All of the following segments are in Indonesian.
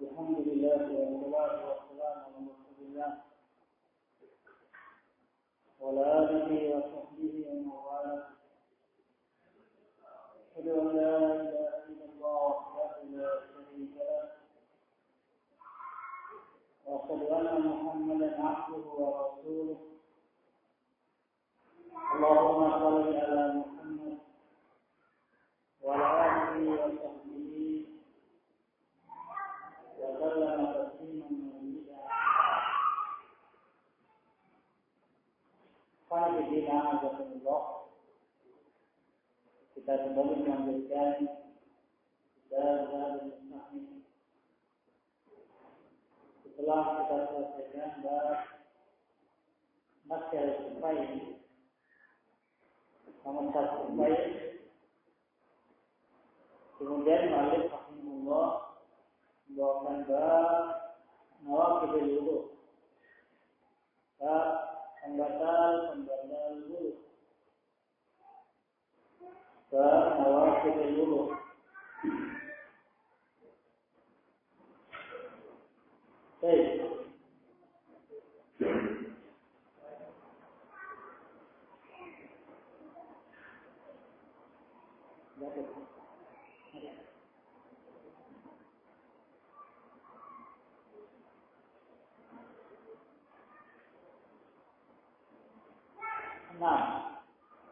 Alhamdulillah wassalatu wassalamu ala Rasulillah wa ala alihi wa sahbihi wa man wala. Asyhadu an la ilaha illallah wahdahu la syarika lah wa asyhadu anna Muhammadan abduhu wa rasuluh. Allahumma shalli ala Muhammad wa ala alihi wa sahbihi wa sallam tasliman mazida. Qanifidina azakumullah. Kita kembali melanjutkan Zadul Mustaqim. Setelah kita selesaikan bab Masyal Sufain, nomor 1 Sufain, kemudian Malik rahimahullah membawakan bab Nawaqidul Wudu, bab pembatal wudu, bab Nawaqidul Wudu. Baik.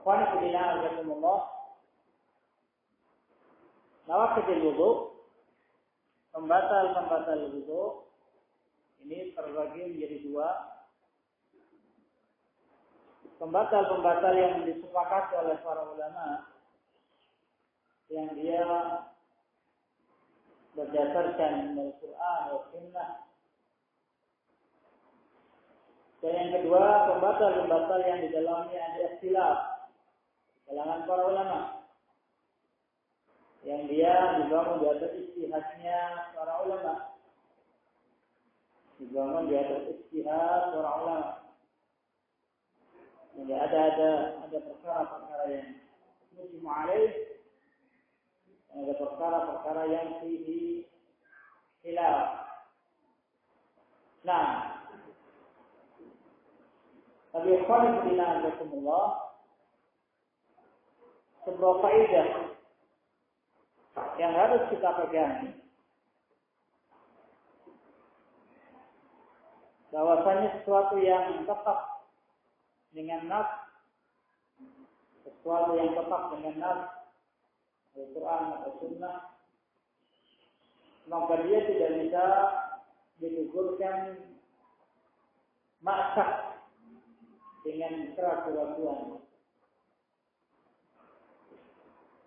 Qanifidina azakumullah. Nawaqidul wudu, pembatal wudu ini terbagi menjadi dua. Pembatal yang disepakati oleh para ulama, yang dia berdasarkan dari Quran dan Sunnah. Dan yang kedua, pembatal yang di dalamnya ada ikhtilaf kalangan para ulama, yang dia dibangun di atas ijtihadnya para ulama, dibangun di atas ijtihad para ulama. Jadi ada perkara-perkara yang mujma' alaih, ada perkara-perkara yang fihi khilaf. Nah, tapi qanifidina azakumullah, sebuah kaidah yang harus kita pegang, bahwasanya sesuatu yang tetap dengan nas, Al-Quran atau Sunnah, maka dia tidak bisa digugurkan maksak dengan keraguan-keraguan.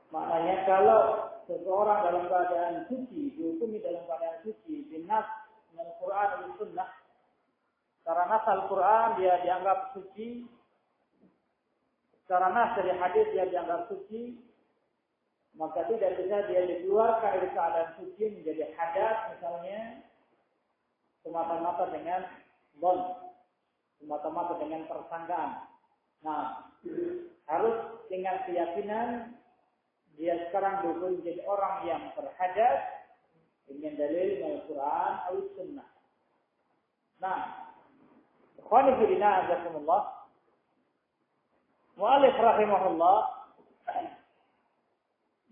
Maknanya kalau seseorang dalam keadaan suci, dihukumi dalam keadaan suci, binas dengan Al-Quran dan Sunnah, secara nas Al-Quran dia dianggap suci, secara nas dari hadis dia dianggap suci, maka tidak bisa dia dikeluarkan dari keadaan suci menjadi hadas misalnya, semata-mata dengan dhon, semata-mata dengan persangkaan. Nah, harus dengan keyakinan dia sekarang dihukumi menjadi orang yang berhadas dengan dalil Al-Quran atau Sunnah. Nah, qanifidina azakumullah, mu'allif rahimahullah,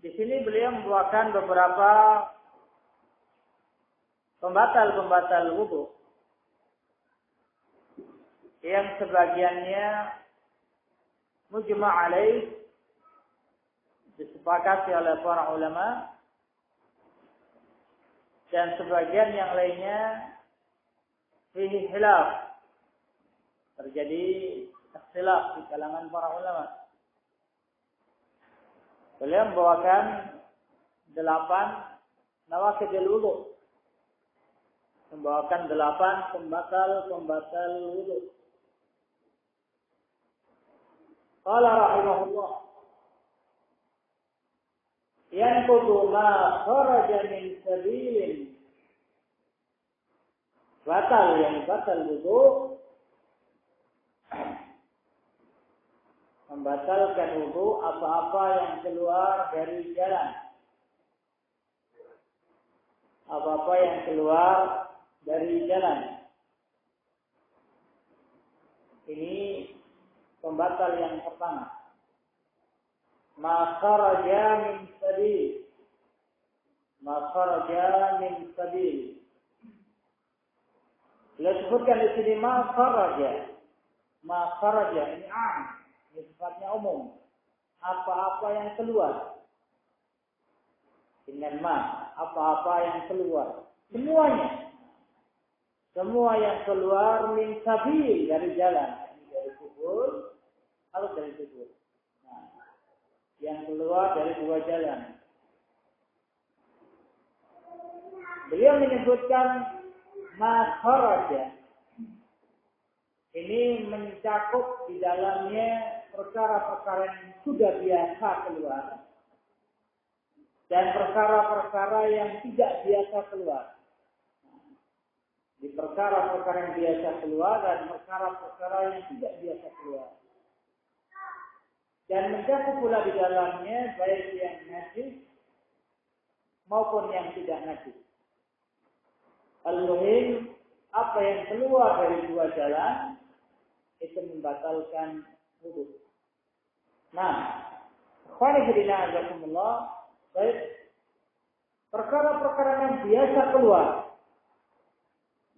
di sini beliau membawakan beberapa pembatal wudu yang sebagiannya mujma' alaih, disepakati oleh para ulama, dan sebagian yang lainnya fihi khilaf, terjadi ikhtilaf di kalangan para ulama. Beliau membawakan 8 nawaqidul wudu, membawakan 8 pembatal wudu. Qala rahimahullah, yanqudu ma kharaja min sabilin, batal wudu, membatalkan wudu apa-apa yang keluar dari jalan. Apa-apa apa yang keluar dari jalan. Ini pembatal yang pertama. Ma kharaja min sabil. Ma kharaja min sabil. Beliau sebutkan di sini ma kharaja. Ma kharaja ini am, ini sifatnya umum. Apa-apa yang keluar. Dengan ma, apa-apa yang keluar. Semuanya. Semua yang keluar min sabil dari jalan. Dari kubur, atau dari kubur. Nah, yang keluar dari dua jalan. Beliau menyebutkan ma kharaja. Ini mencakup di dalamnya perkara-perkara yang sudah biasa keluar. Dan perkara-perkara yang tidak biasa keluar. Di perkara-perkara yang biasa keluar dan perkara-perkara yang tidak biasa keluar. Dan mencakup pula di dalamnya baik yang najis maupun yang tidak najis. Al-muhim, apa yang keluar dari dua jalan itu membatalkan wudu. Nah, ikhwani fillah azakumullah, baik perkara-perkara yang biasa keluar.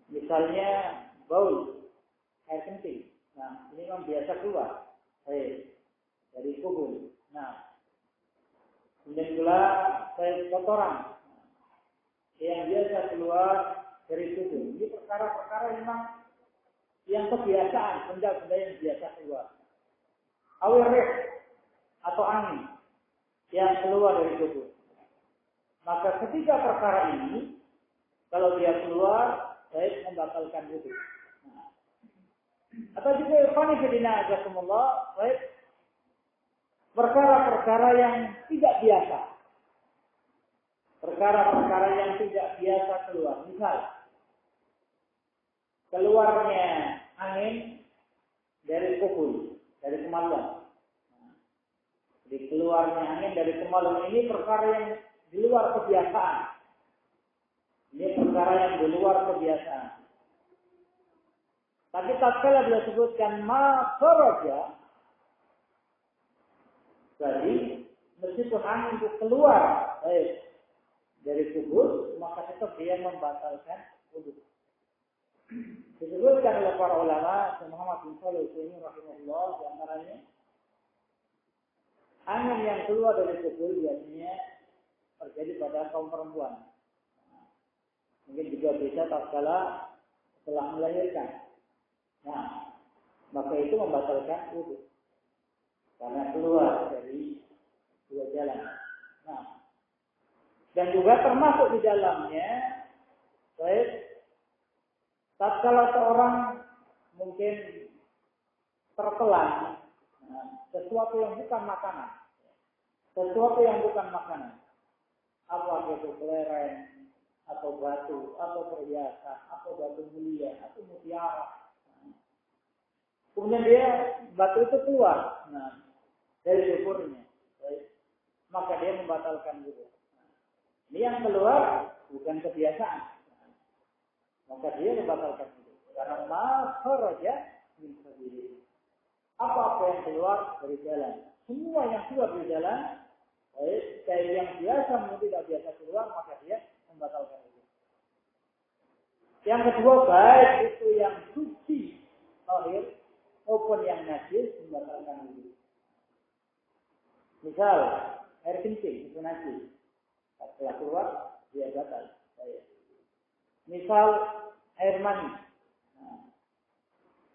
Misalnya baul, air kencing. Nah, ini memang biasa keluar dari kubur. Nah, kemudian pula kotoran yang biasa keluar dari kubur. Ini perkara-perkara memang yang kebiasaan, benda-benda yang biasa keluar. Awirih atau angin yang keluar dari kubur. Maka ketika perkara ini, kalau dia keluar, baik membatalkan wudu. Nah. Atau juga ikhwani fillah azakumullah, baik perkara-perkara yang tidak biasa. Perkara-perkara yang tidak biasa keluar. Misal, keluarnya angin dari kubur, dari kemaluan. Nah, jadi keluarnya angin dari kemaluan ini perkara yang di luar kebiasaan. Ini perkara yang di luar kebiasaan. Tapi tatkala beliau sebutkan ma kharaja, jadi meskipun angin itu keluar dari kubur, maka tetap dia membatalkan wudu. Disebutkan oleh para ulama, Muhammad bin Shalih Al-Utsaimin rahimahullah, di antaranya angin yang keluar dari kubur biasanya terjadi pada kaum perempuan. Mungkin juga bisa tatkala setelah melahirkan. Nah, maka itu membatalkan wudu karena keluar dari dua jalan. Nah, dan juga termasuk di dalamnya, baik tatkala seorang mungkin tertelan sesuatu yang bukan makanan, apa itu kelereng, atau batu, atau perhiasan, atau batu mulia, atau mutiara. Kemudian batu itu keluar dari kuburnya. Maka dia membatalkan wudu. Ini yang keluar bukan kebiasaan. Maka dia membatalkan wudu. Karena ma kharaja min sabil. Apa yang keluar dari jalan. Semua yang keluar dari jalan, kayak yang biasa maupun tidak biasa keluar, maka dia membatalkan wudu. Yang kedua, baik itu yang suci zahir maupun yang najis membatalkan wudu. Misal air kencing itu najis, setelah keluar dia batal. Misal air mani,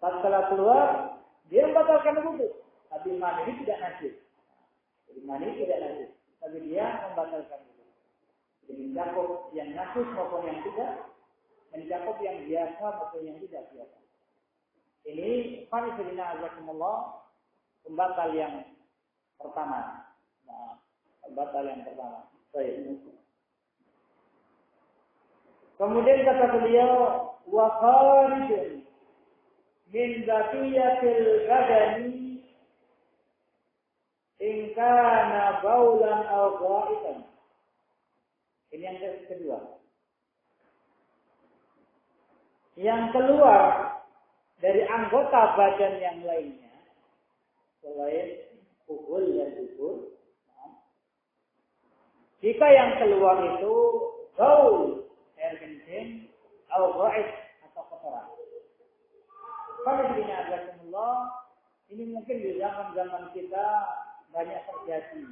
setelah keluar dia membatalkan wudu. Tapi mani ini tidak najis. Jadi mani tidak najis, tapi dia membatalkan wudu. Jadi mencakup yang najis maupun yang tidak, mencakup yang biasa maupun yang tidak biasa. Ini fa'idina azakumullah pembatal yang pertama. Nah, pembatal yang pertama. Baik. Kemudian kata beliau, wa kharijun min baqiyatil badani in kana baulan aw gha'itan. Ini yang kedua. yang keluar dari anggota badan yang lainnya selain kubul dan dubur. Jika yang keluar itu gaul, air kencing, atau ghaib atau kotoran. Pada dirinya Aghamullah, ini mungkin di zaman kita banyak terjadi.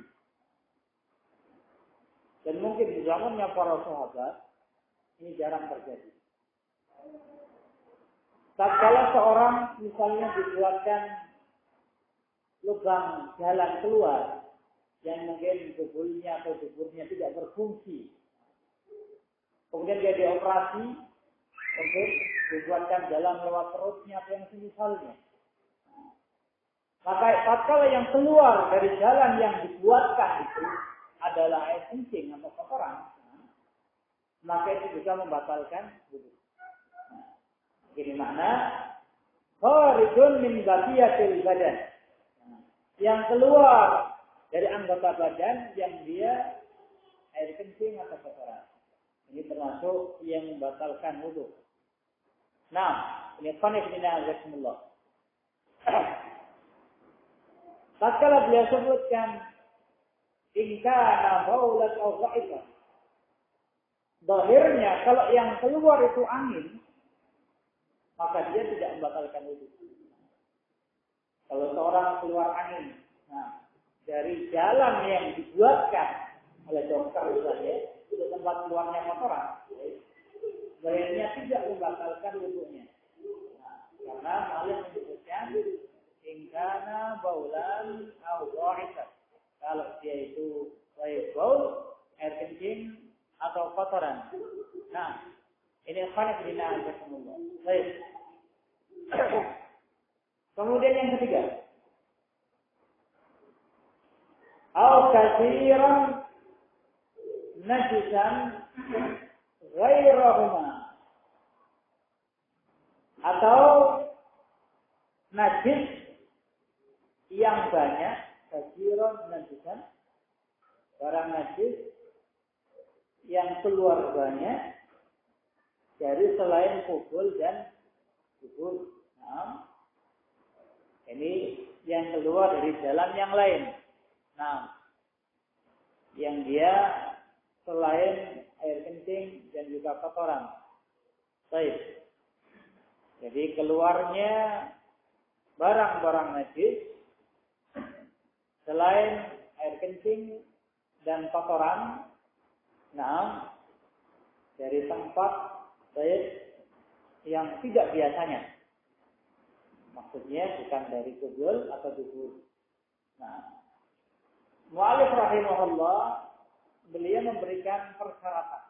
Dan mungkin di zamannya para sahabat, ini jarang terjadi. Tatkala seorang misalnya dibuatkan lubang jalan keluar, yang mungkin kubulnya atau duburnya tidak berfungsi. Kemudian dia dioperasi, mungkin dibuatkan jalan lewat perutnya atau yang semisalnya. Maka tatkala yang keluar dari jalan yang dibuatkan itu adalah air kencing atau kotoran, maka itu juga membatalkan wudu. Ini makna kharijun min baqiyatil badan. Yang keluar dari anggota badan yang dia air kencing atau kotoran. Ini termasuk yang membatalkan wudu. Nah, ini panik dina Rasulullah. Tatkala beliau sebutkan ingkana baulat atau ghaibah. Zahirnya kalau yang keluar itu angin, maka dia tidak membatalkan wudu. Kalau seorang keluar angin, nah, dari jalan yang dibuatkan oleh dokter misalnya, itu tempat keluarnya kotoran, zahirnya tidak membatalkan wudunya. Nah, karena Allah menyebutkan ingkana baulan au ghaibah. Kalau dia itu baul, air kencing atau kotoran. Nah, ini khanis dina Rasulullah. Baik. Kemudian yang ketiga, au katsiran najisan ghairahuma, atau najis yang banyak, katsiran najisan, barang najis yang keluar banyak dari selain kubul dan dubur. Nah, ini yang keluar dari jalan yang lain. Nah, yang dia selain air kencing dan juga kotoran. Baik. Jadi keluarnya barang-barang najis selain air kencing dan kotoran. Nah, dari tempat baik yang tidak biasanya. Maksudnya bukan dari kubul atau dubur. Nah, mu'allif rahimahullah, beliau memberikan persyaratan.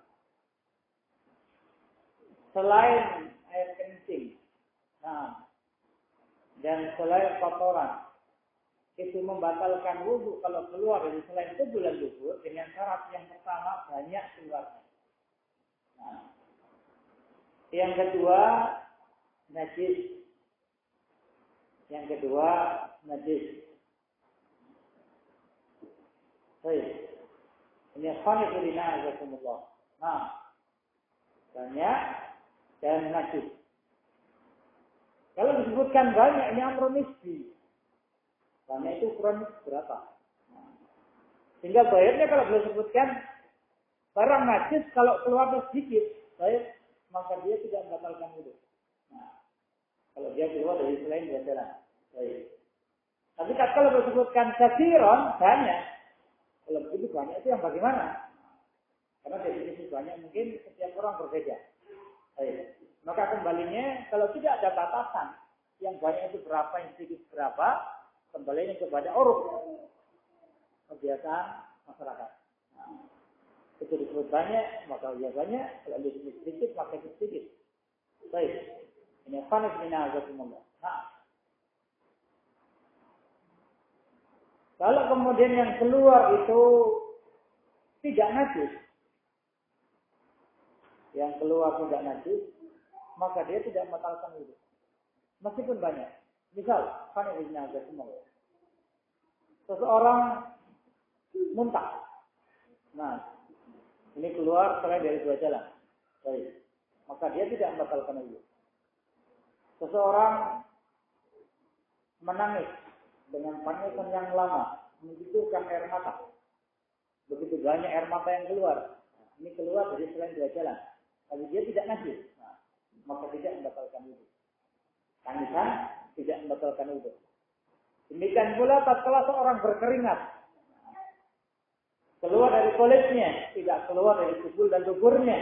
Selain air kencing, nah, dan selain kotoran, itu membatalkan wudu kalau keluar dari selain kubul dan dubur dengan syarat yang pertama banyak keluarnya. Nah, yang kedua najis. Yang kedua najis. Baik. Ini khanis dina Rasulullah. Nah, banyak dan najis. Kalau disebutkan banyak, ini amrun nisbi. Banyak itu ukuran berapa? Nah, sehingga bayarnya kalau boleh sebutkan barang najis kalau keluar sedikit, baik, maka dia tidak membatalkan wudu. Nah, kalau dia keluar dari selain dua jalan, baik. Tapi kalau disebutkan katsiran banyak, kalau begitu banyak itu yang bagaimana? Karena definisi banyak mungkin setiap orang berbeda. Baik. Maka kembalinya kalau tidak ada batasan, yang banyak itu berapa, yang sedikit berapa, kembalinya kepada uruf kebiasaan masyarakat. Nah, itu disebut banyak, maka dia banyak. Kalau disebut sedikit, maka itu sedikit. Baik. Ini khanis min azakumullah. Nah, kalau kemudian yang keluar itu tidak najis, yang keluar tidak najis, maka dia tidak membatalkan wudu. Meskipun banyak. Misal, khanis min azakumullah. Seseorang muntah. Nah, ini keluar selain dari dua jalan. Baik. Maka dia tidak membatalkan wudu. seseorang menangis dengan tangisan yang lama, menjatuhkan air mata. Begitu banyak air mata yang keluar. Ini keluar dari selain dua jalan. Kalau dia tidak najis, maka tidak membatalkan wudu. Tangisan tidak membatalkan wudu. Demikian pula tatkala seorang berkeringat, keluar dari kulitnya, tidak keluar dari kubul dan duburnya.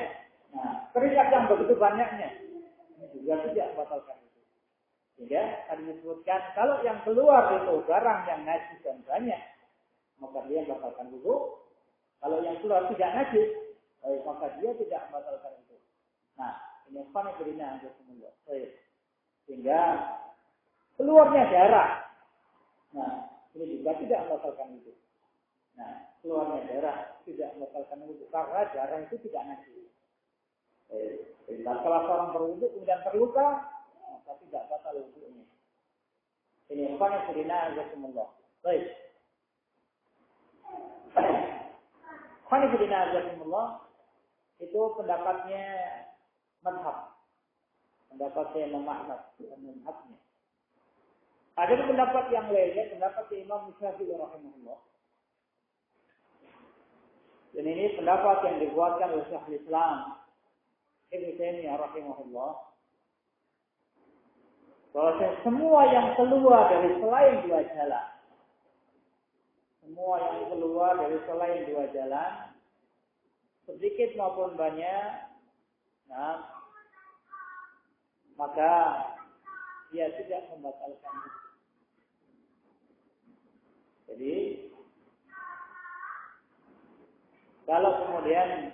Keringat yang begitu banyaknya, ini juga tidak membatalkan wudu. Sehingga tadi disebutkan kalau yang keluar itu barang yang najis dan banyak, maka dia membatalkan wudu. Kalau yang keluar tidak najis, maka dia tidak membatalkan wudu. Nah, ini fana berina untuk semua. Sehingga keluarnya darah. Nah, ini juga tidak membatalkan wudu. Nah, keluarnya darah tidak membatalkan wudu karena darah itu tidak najis. Kalau seorang berwudu kemudian terluka, maka tidak batal wudunya. Ini fana berina untuk semua. Baik. Khanifidina azakumullah itu pendapatnya madhab. Pendapatnya Imam Ahmad dan madhabnya. Ada pendapat yang lainnya, pendapat Imam Syafi'i rahimahullah. Dan ini pendapat yang dibuatkan oleh Syekhul Islam Ibnu Taimiyah rahimahullah. Bahwa semua yang keluar dari selain dua jalan, semua yang keluar dari selain dua jalan, sedikit maupun banyak, maka dia tidak membatalkan. Jadi, kalau kemudian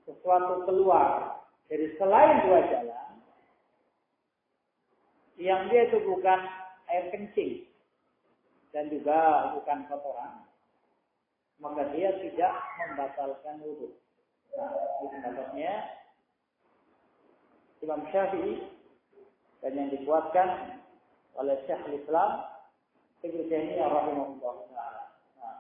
sesuatu keluar dari selain dua jalan, yang dia itu bukan air kencing, dan juga bukan kotoran, maka dia tidak membatalkan wudu. Nah, ini pendapatnya Imam Syafi'i dan yang dikuatkan oleh Syekhul Islam Ibnu Taimiyah rahimahullah taala. Nah,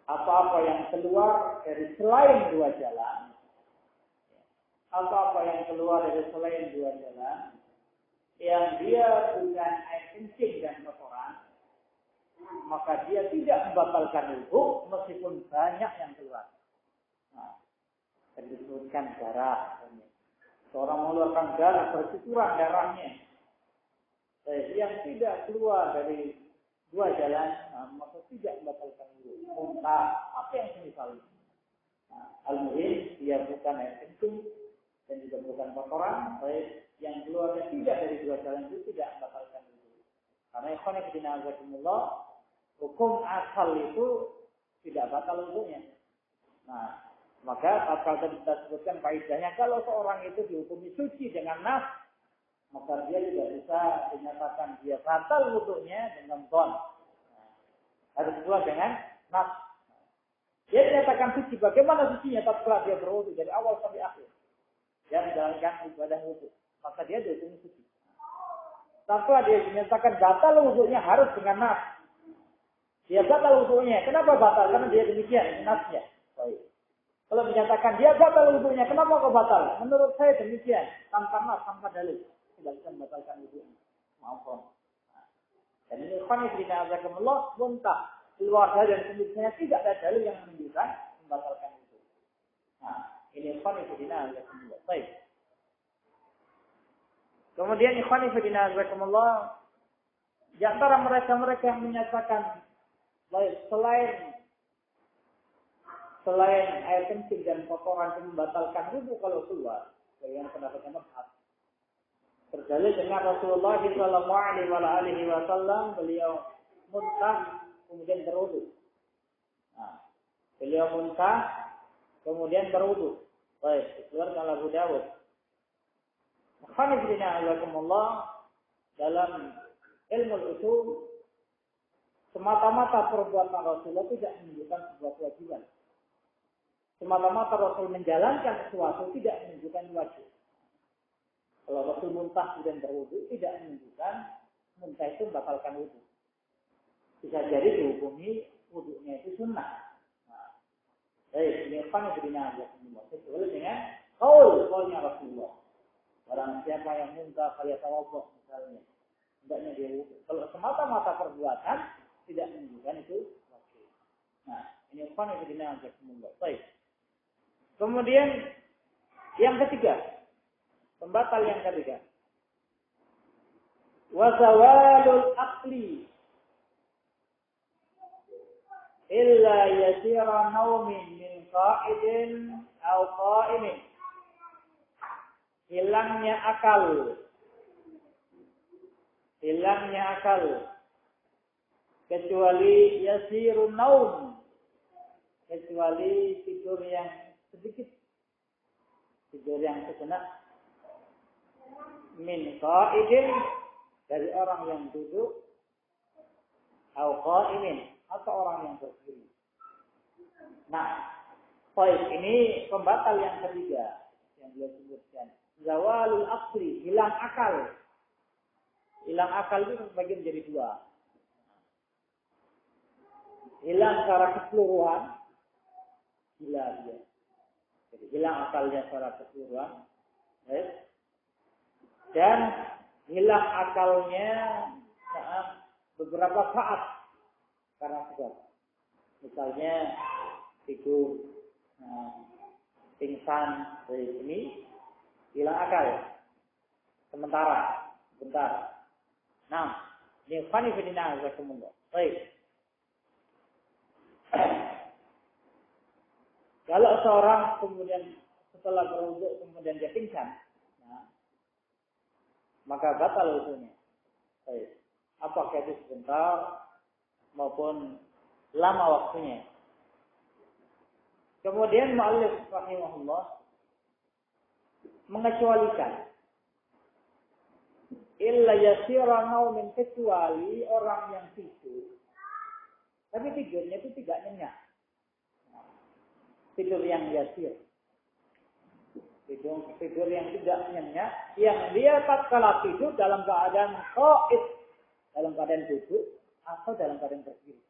apa-apa yang keluar dari selain dua jalan, apa-apa yang keluar dari selain dua jalan, yang dia bukan air kencing dan kotoran, maka dia tidak membatalkan wudu meskipun banyak yang keluar. Nah, disebutkan darah. Seorang mengeluarkan darah, bercucuran darahnya, yang tidak keluar dari dua jalan, maka tidak membatalkan wudu. Muntah, apa yang semisal itu. Al-muhim, dia bukan air kencing dan juga bukan kotoran, yang keluarnya tidak dari dua jalan itu tidak membatalkan wudu. Karena ikhwan fillah azakumullah, hukum asal itu tidak batal wudunya. Nah, maka kalau kita sebutkan faedahnya, kalau seorang itu dihukumi suci dengan nas, maka dia tidak bisa dinyatakan dia batal wudunya dengan dhon. Harus keluar dengan nas. Dia dinyatakan suci. Bagaimana sucinya? Tatkala dia berwudu dari awal sampai akhir, dia menjalankan ibadah wudu, maka dia dihukumi suci. Tatkala dia dinyatakan batal wudunya harus dengan nas. Dia batal wudunya. Kenapa batal? Karena dia demikian nasnya. Baik. Kalau dinyatakan dia batal wudunya, kenapa kok batal? Menurut saya demikian, tanpa nas, tanpa dalil, tidak bisa membatalkan wudunya. Maafkan. Dan ini khonifidina azakumullah muntah keluar dari dan pemikirannya tidak ada dalil yang menunjukkan membatalkan wudu. Nah, ini khonifidina azakumullah. Baik. Kemudian khonifidina azakumullah, di antara mereka yang menyatakan baik selain air kencing dan kotoran itu membatalkan wudu kalau keluar, yang pendapatnya madhab. Berdalil dengan Rasulullah SAW, beliau muntah kemudian berwudu. Nah, beliau muntah kemudian berwudu. Baik, dikeluarkan Abu Dawud. Alhamdulillah dalam ilmu usul semata-mata perbuatan Rasulullah tidak menunjukkan sebuah kewajiban. Semata-mata Rasul menjalankan sesuatu tidak menunjukkan wajib. Kalau Rasul muntah dan berwudu tidak menunjukkan muntah itu membatalkan wudu. Bisa jadi dihukumi wudunya itu sunnah. Nah, ini kan yang berdina Allah semua. Sesuai dengan qaulnya Rasulullah. Barang siapa yang muntah kaya tawabok misalnya. Hendaknya dia wudu. Kalau semata-mata perbuatan tidak menunjukkan itu wajib. Nah, ini ikhwan yang dinamakan semula. Baik. Kemudian yang ketiga, pembatal yang ketiga. Wa zawalul aqli illa yasira naumin min qa'idin aw qa'imin. Hilangnya akal. Kecuali yasirun naum. Kecuali tidur yang sedikit. Tidur yang sejenak. Min qa'idin. Dari orang yang duduk. Aw qa'imin. Atau orang yang berdiri. Nah, poin ini pembatal yang ketiga yang beliau sebutkan. Zawalul aqli, hilang akal. Hilang akal itu terbagi menjadi dua. Hilang secara keseluruhan, gila dia. Jadi hilang akalnya secara keseluruhan, dan hilang akalnya saat beberapa saat karena sebab. Misalnya tidur, pingsan dari sini, hilang akal. Sementara, bentar. Nah, ini fani fidina azakumullah. Baik. Kalau seorang kemudian setelah berwudu kemudian dia pingsan, maka batal wudunya. Baik. Apakah itu sebentar maupun lama waktunya. Kemudian mu'allif rahimahullah mengecualikan illa yasira naumin, kecuali orang yang tidur tapi tidurnya itu tidak nyenyak. Tidur yang yasir. Tidur yang tidak nyenyak, yang dia tatkala tidur dalam keadaan qa'id, dalam keadaan duduk atau dalam keadaan berdiri.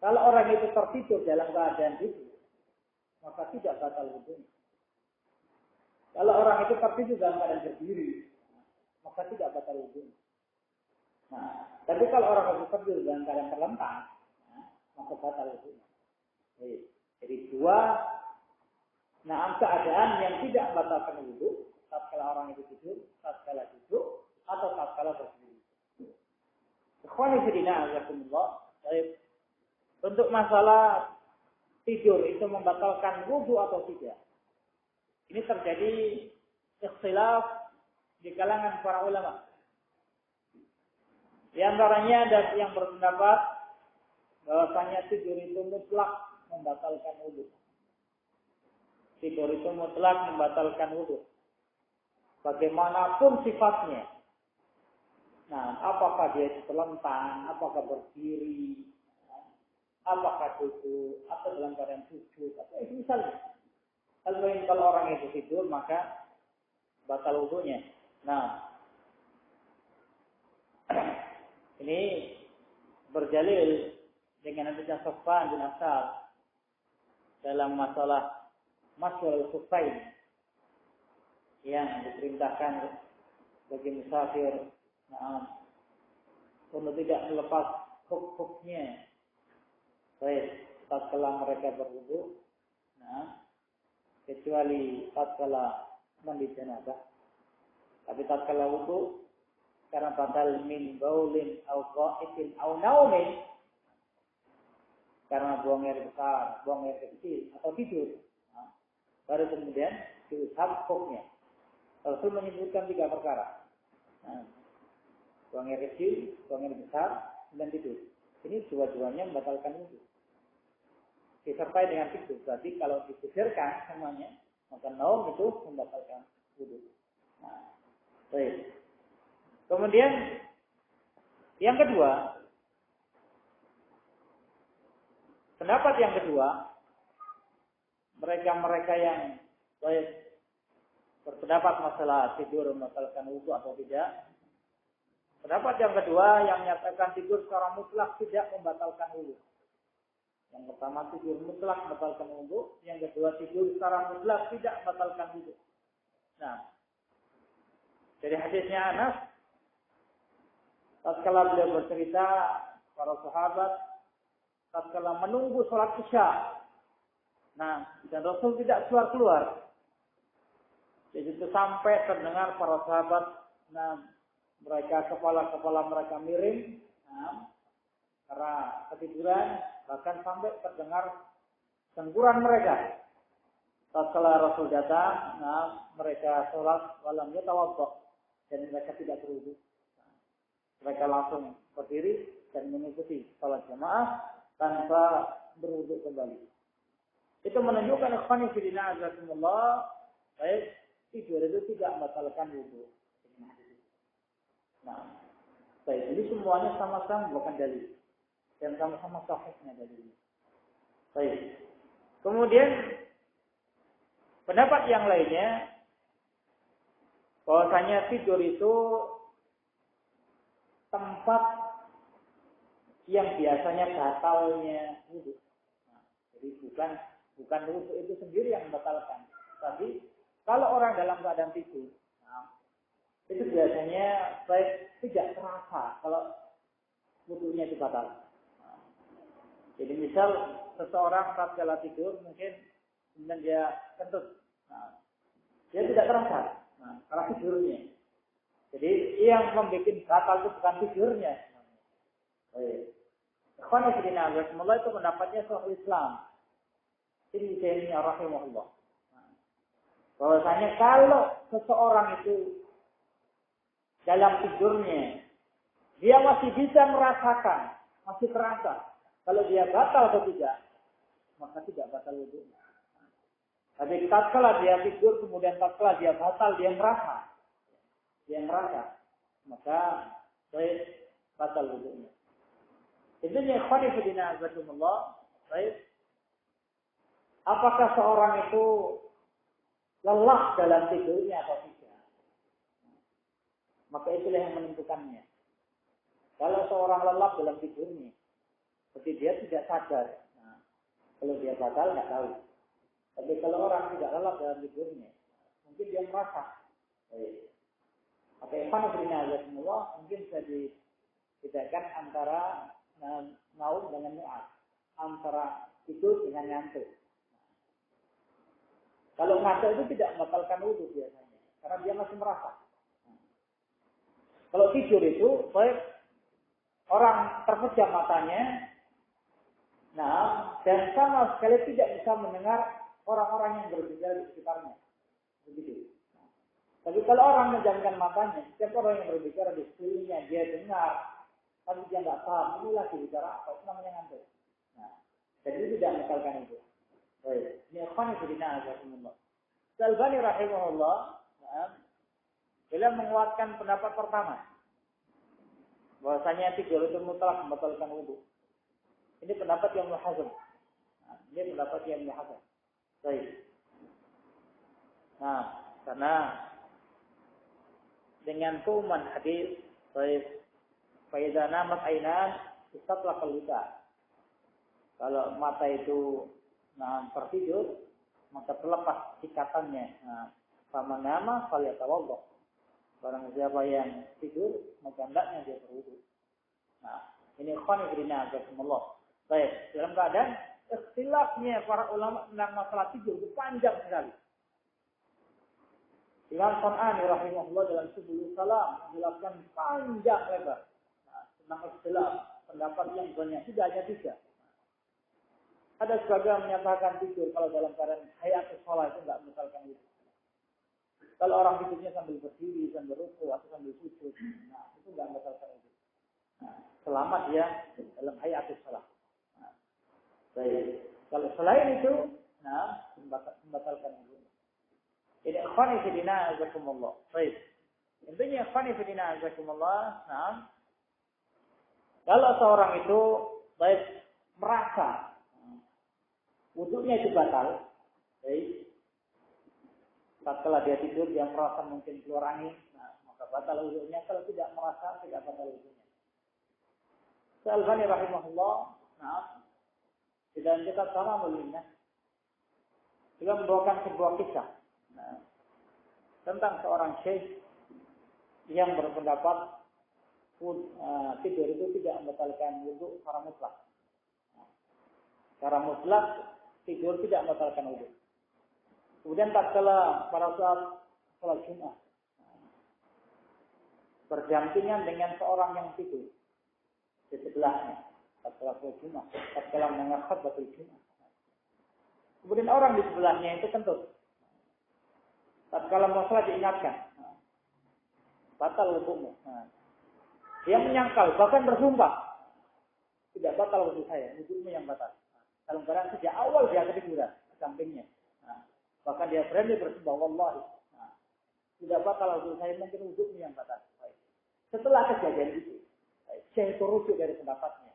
Kalau orang itu tertidur dalam keadaan duduk, maka tidak batal wudunya. Kalau orang itu tertidur dalam keadaan berdiri, maka tidak batal wudunya. Nah, tapi kalau orang itu tertidur dalam keadaan terlentang, maka batal wudunya. Jadi dua keadaan yang tidak membatalkan wudu, tatkala orang itu tidur, tatkala duduk, atau tatkala berdiri. Ikhwani fillah, jazakumullah. Baik. Untuk masalah tidur itu membatalkan wudu atau tidak, ini terjadi ikhtilaf di kalangan para ulama. Di antaranya ada yang berpendapat bahwasanya tidur itu mutlak membatalkan wudu. Tidur itu mutlak membatalkan wudu. Bagaimanapun sifatnya. Nah, apakah dia terlentang, apakah berdiri, apakah duduk, atau dalam keadaan sujud, atau itu misalnya. Kalau orang itu tidur, maka batal wudunya. Nah, ini berjalil dengan hadisnya Sufyan bin Asal dalam masalah masyhur al-Khufain yang diperintahkan bagi musafir untuk tidak melepas huk-huknya. Baik, tatkala mereka berwudu, kecuali tatkala mandi janabah. Tapi tatkala wudu karena batal min baulin au qa'idin au naumin, karena buang air besar, buang air kecil atau tidur, baru kemudian diusap hukuknya. Rasul menyebutkan 3 perkara. Buang air kecil, buang air besar, dan tidur. Ini dua-duanya membatalkan wudu. Disertai dengan tidur. Berarti kalau ditidurkan semuanya, maka naum itu membatalkan wudu. Baik. Kemudian yang kedua, pendapat yang kedua, mereka yang baik berpendapat masalah tidur membatalkan wudu atau tidak. Pendapat yang kedua yang menyatakan tidur secara mutlak tidak membatalkan wudu. Yang pertama tidur mutlak membatalkan wudu, yang kedua tidur secara mutlak tidak membatalkan wudu. Nah, dari hadisnya Anas, tatkala beliau bercerita, para sahabat tatkala menunggu sholat Isya. Nah, dan Rasul tidak keluar-keluar. Jadi itu sampai terdengar para sahabat, nah, mereka kepala mereka miring, nah, karena ketiduran, bahkan sampai terdengar sengguran mereka. Tatkala Rasul datang, nah, mereka sholat walam yatawaddo, dan mereka tidak berwudu. Mereka langsung berdiri dan mengikuti sholat jamaah tanpa berwudu kembali. Itu menunjukkan ikhwani fillah azakumullah, baik tidur itu tidak membatalkan wudu. Nah, baik, jadi semuanya sama-sama bukan dalil dan sama-sama sahihnya dalil. Baik. Kemudian pendapat yang lainnya bahwasanya tidur itu tempat yang biasanya batalnya wudu. Nah, jadi bukan wudu itu sendiri yang membatalkan, tapi kalau orang dalam keadaan tidur, nah, itu biasanya baik tidak terasa kalau wudunya itu batal. Nah, jadi misal seseorang saat kala tidur mungkin kemudian dia kentut, nah, dia tidak terasa, nah, karena tidurnya. Jadi yang membuat batal itu bukan tidurnya. Baik. Ikhwan fillah azakumullah, itu pendapatnya Syekhul Islam Ibnu Taimiyah rahimahullah. Bahwasanya kalau seseorang itu dalam tidurnya dia masih bisa merasakan, masih terasa kalau dia batal atau tidak, maka tidak batal wudunya. Tapi tatkala dia tidur kemudian tatkala dia batal, dia merasa, maka batal wudunya. Intinya ikhwan fillah azakumullah, baik. Apakah seorang itu lelah dalam tidurnya atau tidak? Maka itulah yang menentukannya. Kalau seorang lelah dalam tidurnya, berarti dia tidak sadar. Nah, kalau dia batal nggak tahu. Tapi kalau orang tidak lelah dalam tidurnya, mungkin dia merasa. Baik. Maka ikhwan fillah azakumullah, mungkin bisa dibedakan antara naum dengan mu'ad, antara tidur dengan ngantuk. Kalau ngantuk itu tidak membatalkan wudu biasanya, karena dia masih merasa. Kalau tidur itu, baik orang terpejam matanya, nah, dan sama sekali tidak bisa mendengar orang-orang yang berbicara di sekitarnya. Begitu. Tapi kalau orang menjamkan matanya, setiap orang yang berbicara di sekelilingnya dia dengar, tapi dia nggak paham ini lagi bicara apa, itu namanya ngantuk. Nah, jadi tidak membatalkan itu. Baik, ini ikhwan fillah azakumullah. Al-Albani rahimahullah, beliau menguatkan pendapat pertama, bahwasanya tidur itu mutlak membatalkan wudu. Ini pendapat yang muhazam. Ini pendapat yang muhazam. Baik. Nah, karena dengan kuman hadis, baik, faida namat ainan, istatlah keluka. Kalau mata itu tertidur, maka terlepas ikatannya. Nah, sama nama falyatawaddo. Barang siapa yang tidur, maka hendaknya dia berwudu. Nah, ini ikhwan fillah azakumullah. Baik, dalam keadaan ikhtilafnya para ulama tentang masalah tidur itu panjang sekali. Imam San'ani rahimahullah dalam Subul Salam menjelaskan panjang lebar tentang ikhtilaf pendapat yang banyak, tidak hanya 3. Ada sebagian menyatakan tidur kalau dalam keadaan hayatus shalah itu tidak membatalkan wudu. Kalau orang tidurnya sambil berdiri, sambil ruku atau sambil sujud, nah itu tidak membatalkan wudu. Nah, selama dia dalam hayatus shalah. Nah, baik. Kalau selain itu, nah membatalkan wudu. Ini ikhwani fillah azakumullah. Baik. Intinya ikhwani fillah azakumullah. Nah, kalau seorang itu baik merasa wudunya itu batal, baik. Setelah dia tidur, dia merasa mungkin keluar angin, nah, maka batal wudunya. Kalau tidak merasa, tidak batal wudunya. Al-Albani rahimahullah, nah, dan kita sama melihatnya, juga membawakan sebuah kisah. Nah, tentang seorang syekh yang berpendapat tidur itu tidak membatalkan wudu secara mutlak. Secara mutlak tidur tidak membatalkan wudu. Kemudian tatkala pada saat sholat Jumat berdampingan dengan seorang yang tidur di sebelahnya, tatkala sholat Jumat, tatkala mendengar khutbatul Jumat. Kemudian orang di sebelahnya itu kentut. Tatkala mau sholat diingatkan, batal wudumu. Dia menyangkal, bahkan bersumpah, tidak batal wudu saya, wudumu yang batal. Dalam keadaan sejak awal dia ketiduran di sampingnya. Bahkan dia berani bersumpah, wallahi, tidak batal wudu saya, mungkin wudumu yang batal. Setelah kejadian itu, saya itu rujuk dari pendapatnya.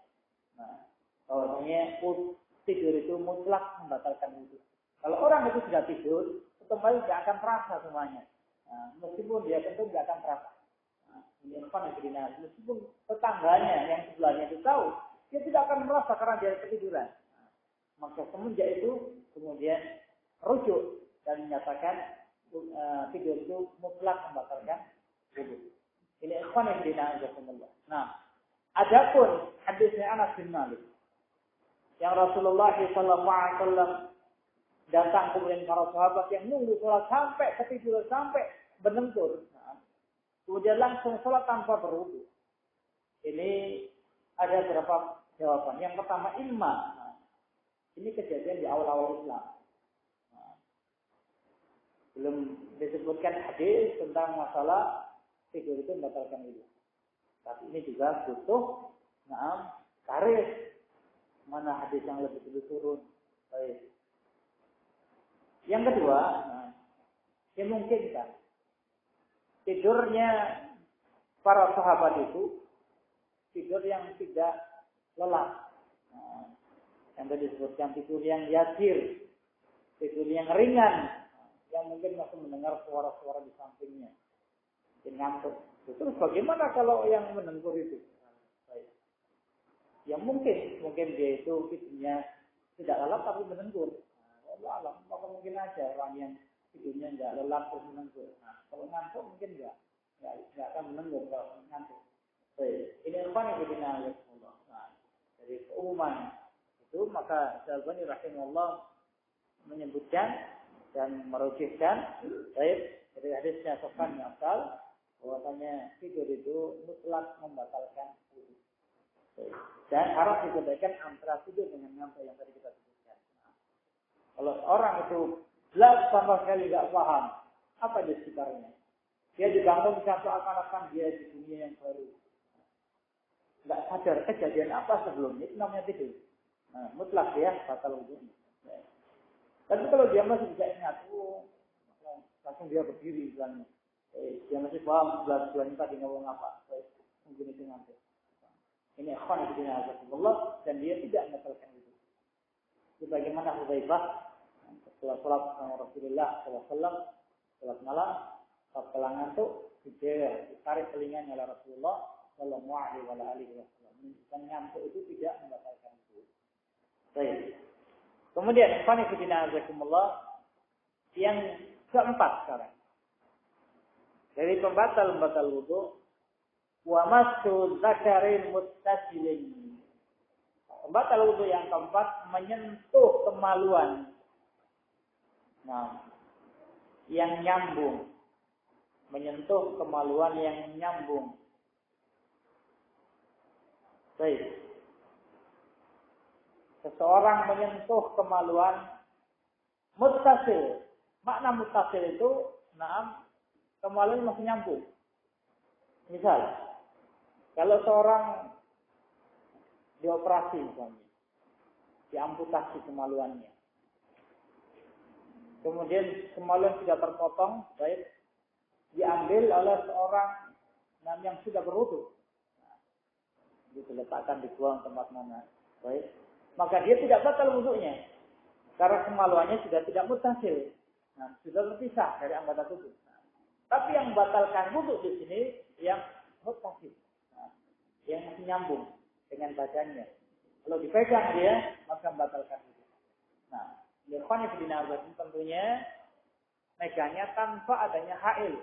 Bahwasanya tidur itu mutlak membatalkan wudu. Kalau orang itu sudah tidur, otomatis tidak akan terasa semuanya. Meskipun dia tentu tidak akan terasa. Meskipun tetangganya yang sebelahnya itu tahu, dia tidak akan merasa karena dia ketiduran. Maka semenjak itu kemudian rujuk dan menyatakan tidur itu mutlak membatalkan wudu. Ini ikhwan yang dinamakan. Nah, adapun hadisnya Anas bin Malik yang Rasulullah SAW datang kemudian para sahabat yang nunggu sholat sampai ketiduran sampai berlentur. Kemudian langsung sholat tanpa berwudu. Ini ada beberapa jawaban. Yang pertama, ini kejadian di awal-awal Islam. Belum disebutkan hadis tentang masalah tidur itu membatalkan wudu. Tapi ini juga butuh tarikh. Mana hadis yang lebih dulu turun. Baik. Yang kedua, dimungkinkan tidurnya para sahabat itu tidur yang tidak lelap. Yang tadi disebutkan tidur yang yasir, tidur yang ringan, yang mungkin masih mendengar suara-suara di sampingnya, mungkin ngantuk. Terus bagaimana kalau yang menengkur itu? Ya mungkin dia itu tidurnya tidak lelap tapi menengkur. Allah alam, maka mungkin aja orang yang tidurnya tidak lelap terus menengkur. Kalau ngantuk mungkin enggak akan menengkur kalau ngantuk. Ini apa yang dibina Allah. Dari keumuman itu maka Syalbani rahimahullah menyebutkan dan merujukkan dari hadisnya Sofyan bin Asal bahwasanya tidur itu mutlak membatalkan wudu. Dan harus dibedakan antara tidur dengan ngantuk yang tadi kita sebutkan. Kalau orang itu jelas sama sekali tidak paham apa di sekitarnya, dia dibangun seakan-akan dia di dunia yang baru. Nggak sadar kejadian apa sebelumnya, itu namanya tidur. Mutlak dia batal wudunya. Tapi kalau dia masih bisa ingat, langsung dia berdiri misalnya. Dia masih paham sebelah-sebelahnya tadi ngomong apa. Mungkin itu ngantuk. Ini ikhwan fillah Allah dan dia tidak membatalkan itu. Sebagaimana Hudzaifah setelah salat sama Rasulullah SAW, salat malam, tatkala ngantuk, ditarik telinganya oleh Rasulullah Sallallahu Alaihi Wasallam. Menunjukkan ngantuk itu tidak membatalkan itu. Baik. Kemudian ikhwan fillah yang keempat sekarang. Dari pembatal wudu wa massu dzakarin muttasilin. Pembatal wudu yang keempat menyentuh kemaluan. Yang nyambung. Menyentuh kemaluan yang nyambung. Baik. Seseorang menyentuh kemaluan muttasil. Makna muttasil itu, kemaluan masih nyambung. Misal, kalau seorang dioperasi misalnya, diamputasi kemaluannya, kemudian kemaluan sudah terpotong, baik, diambil oleh seorang yang sudah berwudu, diletakkan dibuang tempat mana, baik, maka dia tidak batal wudunya, karena kemaluannya sudah tidak muttasil, sudah terpisah dari anggota tubuh. Tapi yang membatalkan wudu di sini yang muttasil, yang masih nyambung dengan badannya. Kalau dipegang dia, maka membatalkan wudu. Ikhwan fillah tentunya megangnya tanpa adanya hail,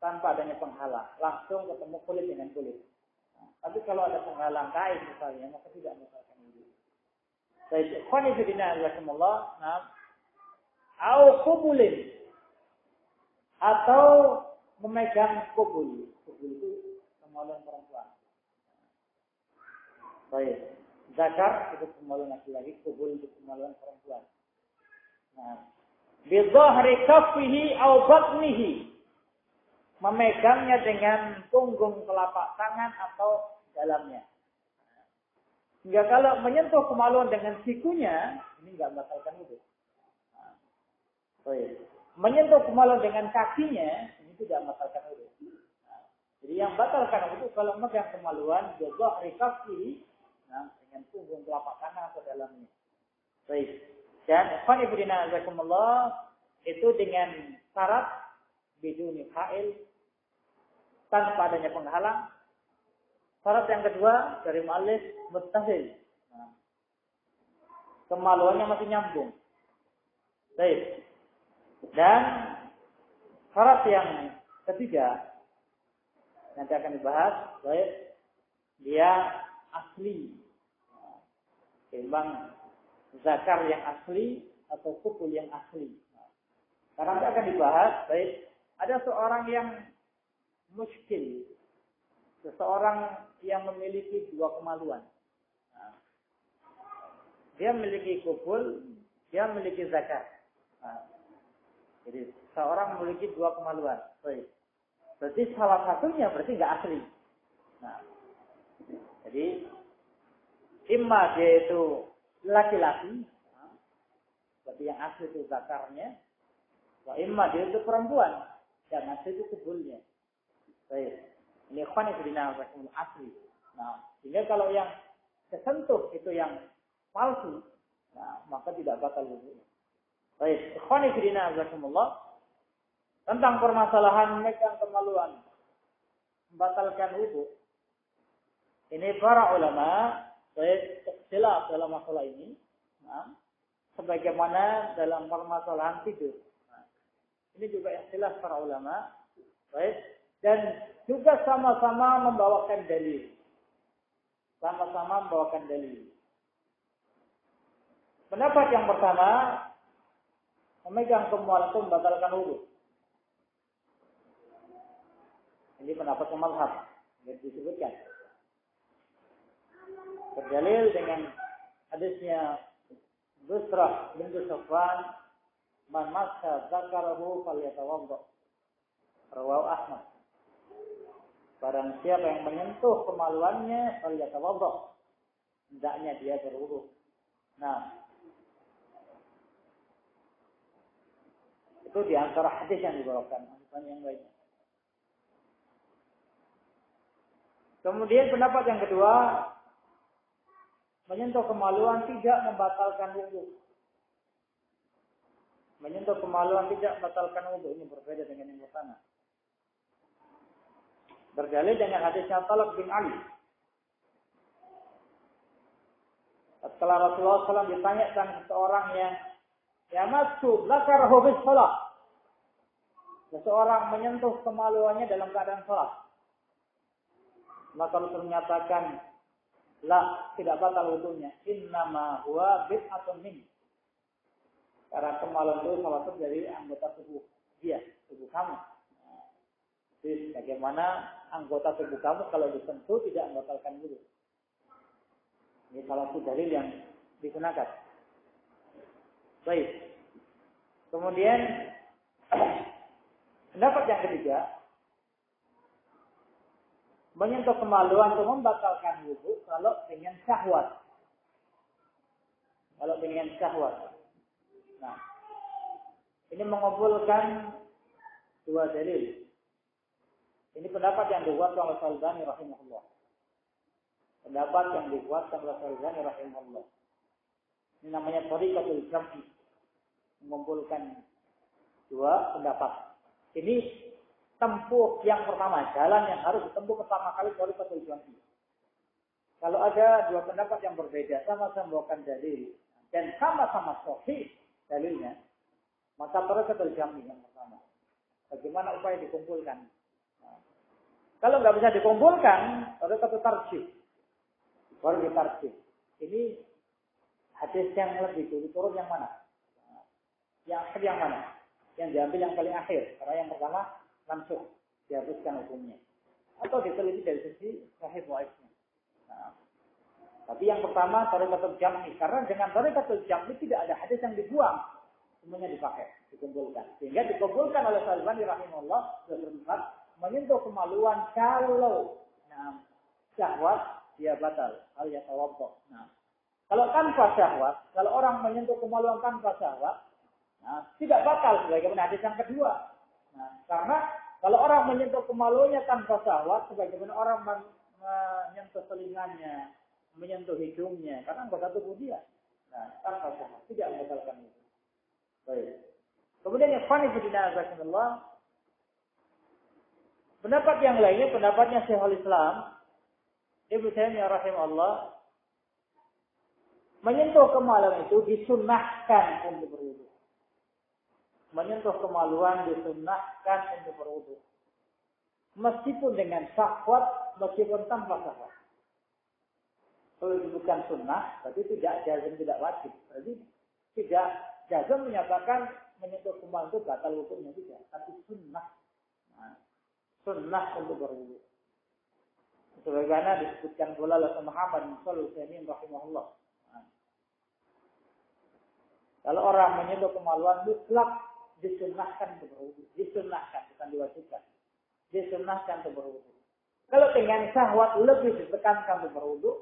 tanpa adanya penghalang, langsung ketemu kulit dengan kulit. Nah, tapi kalau ada penghalang kain misalnya, maka tidak membatalkan wudu. Baik, ikhwan fillah rahimakumullah, nah, au qubulin atau memegang kubul. Kubul itu kemaluan perempuan. Baik, zakar itu kemaluan laki-laki, kubul itu kemaluan perempuan. Nah, bi dhahri kaffihi au batnihi, memegangnya dengan punggung telapak tangan atau dalamnya. Hingga kalau menyentuh kemaluan dengan sikunya, ini enggak membatalkan wudu. Nah, baik. Menyentuh kemaluan dengan kakinya, ini tidak membatalkan wudu. Nah, jadi yang batalkan wudu kalau memegang kemaluan, bi dhahri kaffihi, nah, dengan punggung telapak tangan atau dalamnya. Baik. Dan ikhwan fillah jazakumullah, itu dengan syarat biduni hail, tanpa adanya penghalang. Syarat yang kedua dari mu'allif muttasil. Nah, kemaluannya masih nyambung. Baik. Dan syarat yang ketiga nanti akan dibahas, baik, dia asli. Timbang zakar yang asli atau kubul yang asli. Karena nanti akan dibahas, baik, ada seorang yang muskil, seseorang yang memiliki dua kemaluan. Nah, dia memiliki kubul, dia memiliki zakar. Nah, jadi seorang memiliki dua kemaluan. Baik. Berarti salah satunya berarti nggak asli. Nah, jadi imma dia itu laki-laki, nah, berarti yang asli itu zakarnya. Wa imma dia itu perempuan, yang asli itu kubulnya. Baik. Ini ikhwan fillah asli. Nah, sehingga kalau yang kesentuh itu yang palsu, nah, maka tidak batal wudu. Baik, ikhwan fillah tentang permasalahan memegang kemaluan membatalkan wudu. Ini para ulama baik ikhtilaf dalam masalah ini. Nah, sebagaimana dalam permasalahan tidur. Nah, ini juga ikhtilaf para ulama. Baik, dan juga sama-sama membawakan dalil. Sama-sama membawakan dalil. Pendapat yang pertama, memegang kemaluan itu membatalkan wudu. Ini pendapat mazhab yang disebutkan. Berdalil dengan hadisnya Busrah bintu Safwan, man massa zakarahu falyatawadda. Rawahu Ahmad. Barang siapa yang menyentuh kemaluannya, falyatawadda. Hendaknya dia berwudu. Nah, itu di antara hadis yang dibawakan, bukan yang lainnya. Kemudian pendapat yang kedua, menyentuh kemaluan tidak membatalkan wudu. Menyentuh kemaluan tidak membatalkan wudu. Ini berbeda dengan yang pertama. Berdalil dengan hadisnya Talaq bin Ali. Setelah Rasulullah SAW ditanyakan seseorang yang yamassu zakarahu bis shalah. Seseorang menyentuh kemaluannya dalam keadaan salat. Maka Rasul menyatakan, la, tidak batal wudunya. Innama huwa bid'atun min. Karena kemaluan itu salah satu dari anggota tubuh dia, tubuh kamu. Jadi bagaimana anggota tubuh kamu kalau disentuh tidak membatalkan wudu. Ini salah satu dalil yang digunakan. Baik. Kemudian pendapat yang ketiga, menyentuh kemaluan itu membatalkan wudu kalau dengan syahwat. Kalau dengan syahwat. Nah, ini mengumpulkan dua dalil. Ini pendapat yang dikuatkan oleh Al-Albani rahimahullah. Pendapat yang dikuatkan oleh Al-Albani rahimahullah. Ini namanya thariqatul jam'i. Mengumpulkan dua pendapat. Ini tempuh yang pertama, jalan yang harus ditempuh pertama kali thariqatul jam'i. Kalau ada dua pendapat yang berbeda, sama-sama membawakan dalil dan sama-sama sahih dalilnya, Maka tariqatul jam'i yang pertama. Bagaimana upaya dikumpulkan? Nah, kalau nggak bisa dikumpulkan, tariqatul tarjih. Baru ditarjih. Ini hadis yang lebih dulu turun yang mana? Nah, yang akhir yang mana? Yang diambil yang paling akhir. Karena yang pertama langsung dihapuskan hukumnya. Atau diteliti dari sisi sahih dhaifnya. Nah, tapi yang pertama tariqatul jam'i. Karena dengan tariqatul jam'i tidak ada hadis yang dibuang. Semuanya dipakai, dikumpulkan. Sehingga dikumpulkan oleh Al-Albani rahimahullah berempat menyentuh kemaluan kalau syahwat dia batal. Hal yang tawaddu. Nah, kalau tanpa syahwat, kalau orang menyentuh kemaluan tanpa syahwat, tidak batal sebagaimana hadis yang kedua. Nah, karena kalau orang menyentuh kemaluannya tanpa syahwat, sebagaimana orang menyentuh telinganya, menyentuh hidungnya, karena anggota tubuh dia. Nah, tanpa syahwat tidak membatalkan itu. Baik. Kemudian yang Fanifidina pendapat yang lainnya, pendapatnya Syekhul Islam Ibnu Taimiyah rahimahullah, menyentuh kemaluan itu disunnahkan untuk berwudu. Menyentuh kemaluan disunnahkan untuk berwudu. Meskipun dengan syahwat, meskipun tanpa syahwat. Kalau disebutkan sunnah, berarti tidak jazm, tidak wajib. Berarti tidak jazm menyatakan menyentuh kemaluan itu batal hukumnya tidak. Tapi sunnah. Nah, sunnah untuk berwudu. Sebagaimana disebutkan pula oleh Muhammad bin Shalih Al-Utsaimin rahimahullah. Nah, kalau orang menyentuh kemaluan mutlak disunnahkan untuk berwudu. Disunnahkan, bukan diwajibkan. Disunnahkan untuk berwudu. Kalau dengan syahwat lebih ditekankan untuk berwudu.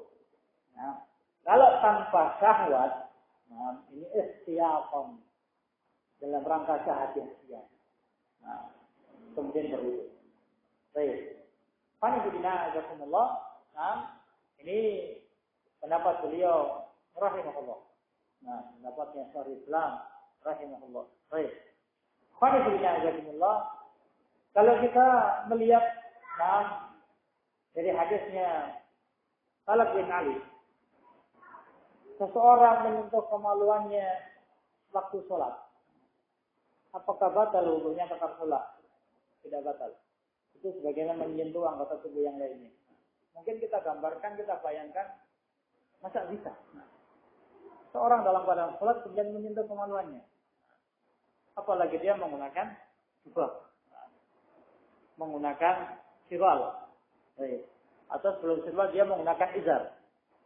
Nah, kalau tanpa syahwat, nah, ini istiaqam dalam rangka sehati-hatian. Nah, kemudian berwudu. Baik. Fanifidina azakumullah. Nah, ini pendapat beliau rahimahullah. Nah, pendapatnya Syekhul Islam rahimahullah. Baik. Fanifidina azakumullah. Kalau kita melihat dari hadisnya Talib bin Ali, seseorang menyentuh kemaluannya waktu sholat, apakah batal wudunya tetap sholat? Tidak batal. Itu sebagaimana menyentuh anggota tubuh yang lainnya. Mungkin kita gambarkan, kita bayangkan, masa bisa? Seorang dalam keadaan sholat kemudian menyentuh kemaluannya. Apalagi dia menggunakan jubah, menggunakan sirwal, atau sebelum sirwal dia menggunakan izar,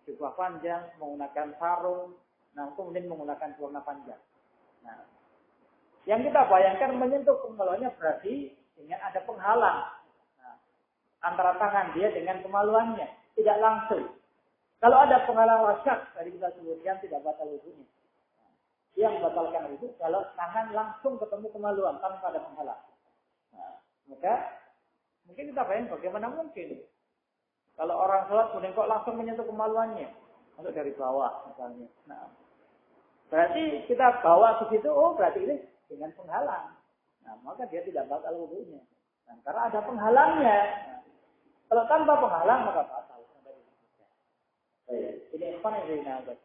jubah panjang, menggunakan sarung, nah kemudian menggunakan celana panjang. Nah, yang kita bayangkan menyentuh kemaluannya berarti dengan ada penghalang antara tangan dia dengan kemaluannya, tidak langsung. Kalau ada penghalang wasyak, tadi kita sebutkan tidak batal wudunya. Yang membatalkan itu kalau tangan langsung ketemu kemaluan tanpa ada penghalang. Nah, maka mungkin kita bayangkan bagaimana mungkin kalau orang sholat kemudian kok langsung menyentuh kemaluannya, untuk dari bawah misalnya. Nah, berarti kita bawa ke situ, oh berarti ini dengan penghalang. Nah, maka dia tidak batal wudunya. Nah, karena ada penghalangnya. Nah, kalau tanpa penghalang maka batal. Ini ikhwan yang dinamakan.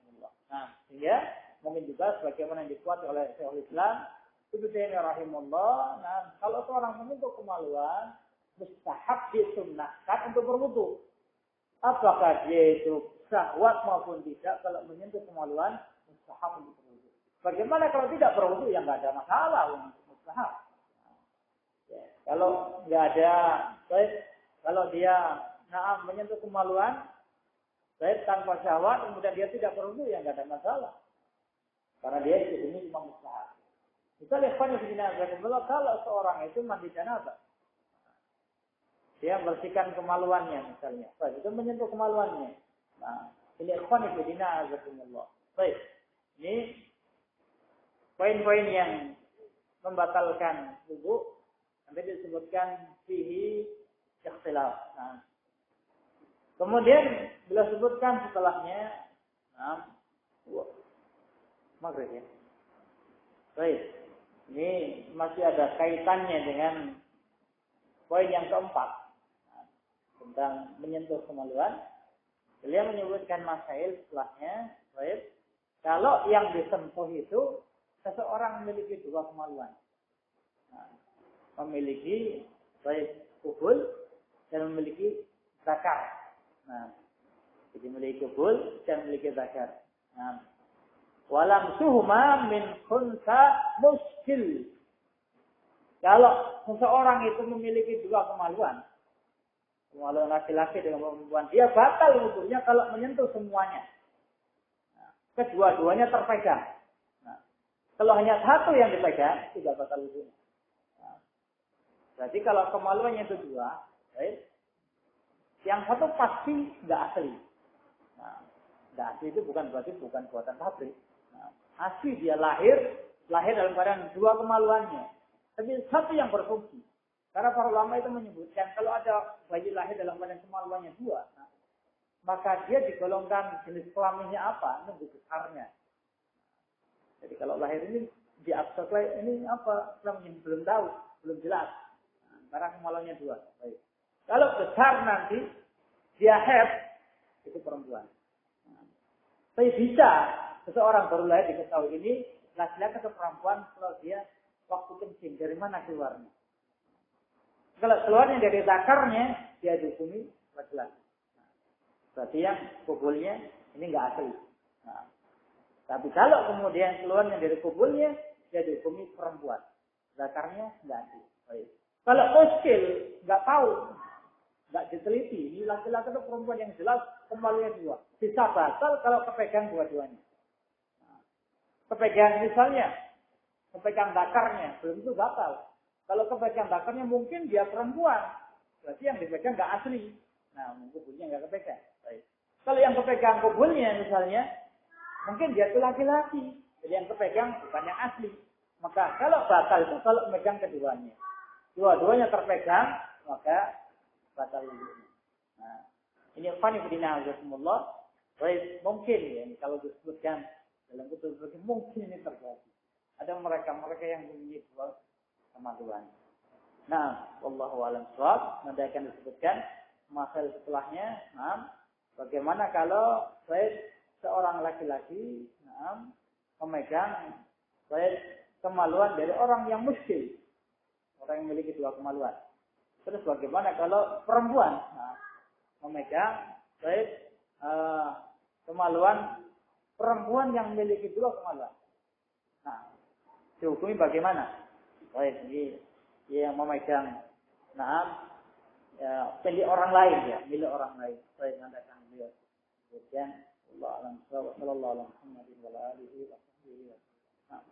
Nah, sehingga mungkin juga sebagaimana yang dikuat oleh Syekhul Islam Ibnu Taimiyah rahimahullah. Nah, kalau seorang menyentuh kemaluan mustahab disunnahkan untuk berwudu. Apakah dia itu syahwat maupun tidak, kalau menyentuh kemaluan mustahab untuk berwudu. Bagaimana kalau tidak berwudu? Ya nggak ada masalah, mustahab. Ya, kalau nggak ada, kalau dia menyentuh kemaluan, tanpa syahwat, kemudian dia tidak berwudu, ya nggak ada masalah. Karena dia ini cuma mustahab. Misalnya kalau seorang itu mandi janabah, dia bersihkan kemaluannya misalnya, itu menyentuh kemaluannya. Nah, ini ikhwan fillah azakumullah. Baik. Ini poin-poin yang membatalkan wudu. Nanti disebutkan fihi ikhtilaf. Nah, kemudian bila sebutkan setelahnya, maghrib ya. Baik. Ini masih ada kaitannya dengan poin yang keempat. Tentang menyentuh kemaluan, beliau menyebutkan masail setelahnya. Baik, kalau yang disentuh itu seseorang memiliki dua kemaluan. Nah, memiliki baik kubul dan memiliki zakar. Nah, jadi memiliki kubul dan memiliki zakar. Nah, walam suhuma min khunsa muskil. Kalau seseorang itu memiliki dua kemaluan laki-laki dengan perempuan, dia batal wudunya kalau menyentuh semuanya. Nah, kedua-duanya terpegang. Nah, kalau hanya satu yang dipegang, tidak batal wudunya. Nah, berarti kalau kemaluannya itu dua, baik, yang satu pasti nggak asli. Nah, nggak asli itu bukan berarti bukan buatan pabrik. Nah, asli dia lahir dalam keadaan dua kemaluannya. Tapi satu yang berfungsi. Karena para ulama itu menyebutkan kalau ada bayi lahir dalam keadaan kemaluannya dua, nah, maka dia digolongkan jenis kelaminnya apa? Nunggu besarnya. Jadi kalau lahir ini di abstrak ini apa? Kelaminnya belum tahu, belum jelas. Nah, karena kemaluannya dua. Baik. Kalau besar nanti dia head itu perempuan. Nah, tapi bisa seseorang baru lahir diketahui ini laki-laki atau perempuan kalau dia waktu kencing dari mana keluarnya? Kalau keluarnya dari zakarnya, dia dihukumi laki-laki. Nah, berarti yang kubulnya ini nggak asli. Nah, tapi kalau kemudian keluarnya dari kubulnya, dia dihukumi perempuan. Zakarnya nggak asli. Baik. Kalau muskil, nggak tahu, nggak diteliti, ini laki-laki atau perempuan yang jelas kemaluannya dua. Bisa batal kalau kepegang dua-duanya. Nah, kepegang misalnya, kepegang zakarnya, belum itu batal. Kalau kepegang zakarnya mungkin dia perempuan, berarti yang dipegang nggak asli. Nah, kubulnya nggak kepegang. Baik. Kalau yang kepegang kubulnya misalnya, mungkin dia itu laki-laki, jadi yang kepegang bukan yang asli. Maka kalau batal itu kalau memegang keduanya, dua-duanya terpegang, maka batal wudunya. Nah, ini fani bidina azakumullah. Baik, mungkin ya, kalau disebutkan dalam kutub mungkin ini terjadi. Ada mereka yang mempunyai dua kemaluan. Nah, wallahu a'lam shawab. Nanti akan disebutkan masalah setelahnya. Nah, bagaimana kalau seorang laki-laki memegang kemaluan dari orang yang muskil, orang yang memiliki dua kemaluan. Terus bagaimana kalau perempuan memegang kemaluan perempuan yang memiliki dua kemaluan? Nah, dihukumi bagaimana? Baik, ini yang memegang milik orang lain ya, milik orang lain. Baik, nanti akan beliau. Kemudian Allah alam sallallahu alaihi Muhammadin wa alihi wa sahbihi. Nah.